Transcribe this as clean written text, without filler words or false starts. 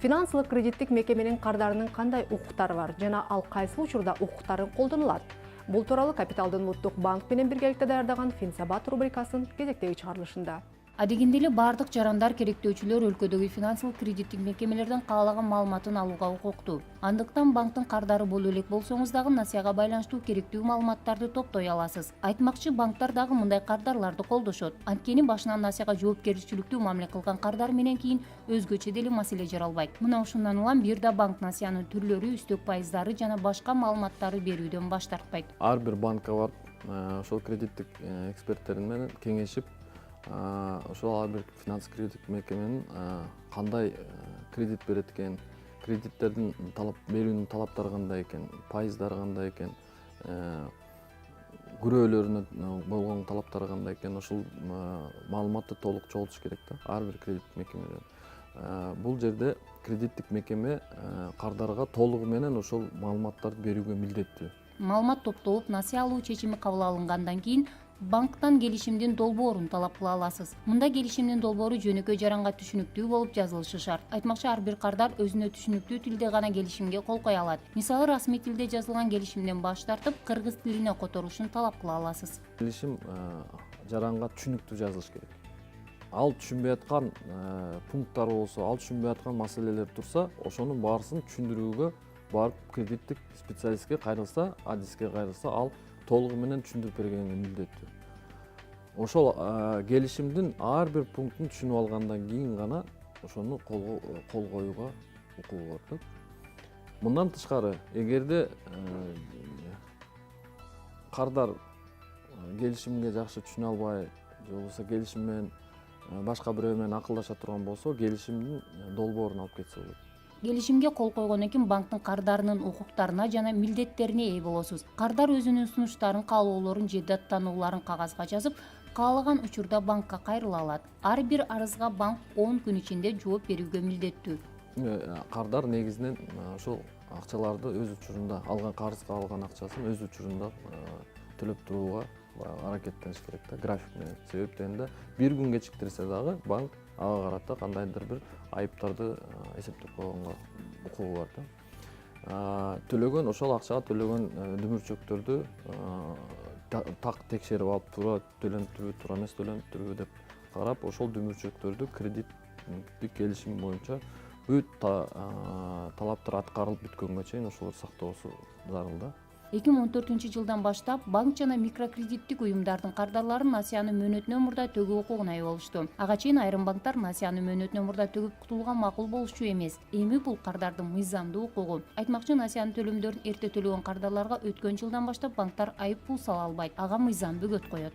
Финансылык кредиттик мекеменин кардарынын кандай укуктары бар жана ал кайсы учурда укуктарын колдонулат? Бул тууралуу Капиталдын улуттук банк менен биргеликте даярдаган Финсабат рубрикасынын кезектеги чыгарылышында. Адегенде эле бардык жарандар керектөөчүлөр өлкөдөгү финансылык кредиттик мекемелерден каалаган маалыматын алууга укуктуу. Андыктан банктын кардары боло элек болсоңуз дагы насыяга байланыштуу керектүү маалыматтарды топтой аласыз. Айтмакчы, банктар дагы мындай кардарларды колдошот. Анткени башынан насыяга жоопкерчиликтүү мамиле кылган кардар менен кийин өзгөчө деле маселе жаралбайт. Мына ушундан улам бир да банк насыянын түрлөрү, үстөк пайыздары жана башка маалыматтарды берүүдөн баш тартпайт. Ар бир банкка барып, ошол кредиттик эксперттер менен кеңешип, ошол ар бир финанс кредиттик мекеменин кандай кредит берет экен, кредиттердин берүүнүн талаптары кандай экен, пайыздары кандай экен, күрөөлөрүнө болгон талаптары кандай экен, ошол маалыматты толук чогултуш керек да ар бир кредиттик мекемеден. Бул жерде кредиттик мекеме кардарга толугу менен ошол маалыматтарды берүүгө милдеттүү. Маалымат топтолуп, насыя алуу чечими кабыл алынгандан кийин банктан келишимдин долбоорун талап кыла аласыз. Мында келишимдин долбоору жөнөкөй жаранга түшүнүктүү болуп жазылышы шарт. Айтмакчы, ар бир кардар өзүнө түшүнүктүү тилде гана келишимге кол кое алат. Мисалы, расмий тилде жазылган келишимден баш тартып, кыргыз тилине которушун талап кыла аласыз. Келишим жаранга түшүнүктүү жазылыш керек. Ал түшүнбөй аткан пункттар болсо, ал түшүнбөй аткан маселелер турса, ошонун баарысын түшүндүрүүгө барып кредиттик специалистке кайрылса, адиске кайрылса, ал толугу менен түшүндүрүп бергенге милдеттүү. Ошол келишимдин ар бир пунктун түшүнүп алгандан кийин гана ошону кол коюуга укугу бар. Мындан тышкары, эгерде кардар келишимге жакшы түшүнө албай, же болбосо келишим менен башка бирөө менен акылдаша турган болсо, келишимдин долбоорун алып кетсе болот. Келишимге кол койгондон кийин банктын кардарынын укуктарына жана милдеттерине ээ болосуз. Кардар өзүнүн сунуштарын, каалоолорун же даттанууларын кагазга жазып, каалаган учурда банкка кайрыла алат. Ар бир арызга банк 10 күн ичинде жооп берүүгө милдеттүү. Кардар негизинен ошол акчаларды өз учурунда алган, карызга алган акчасын өз учурунда төлөп турууга аракеттениш керек да, график менен. Себеп дегенде бир күн кечиктирсе дагы банк ага карата кандайдыр бир айыптарды эсептеп койгонго укугу бар да. Төлөгөн, ошол акчага төлөгөн дүмүрчөктөрдү так текшерип алып, туура төлөнүптүрбү, туура эмес төлөнүптүрбү деп карап, ошол дүмүрчөктөрдү кредиттик келишим боюнча бүт талаптар аткарылып бүткөнгө чейин ошолорду сактоосу зарыл да. 2014-жылдан баштап банк жана микрокредиттик уюмдардын кардарлары насыяны мөөнөтүнөн мурда төгүү укугуна ээ болушту. Ага чейин айрым банктар насыяны мөөнөтүнөн мурда төгүп кутулган макул болушчу эмес. Эми бул кардардын мыйзамдуу укугу. Айтмакчы, насыянын төлөмдөрүн эрте төлөгөн кардарларга өткөн жылдан баштап банктар айып пул сала албайт. Ага мыйзам бөгөт коет.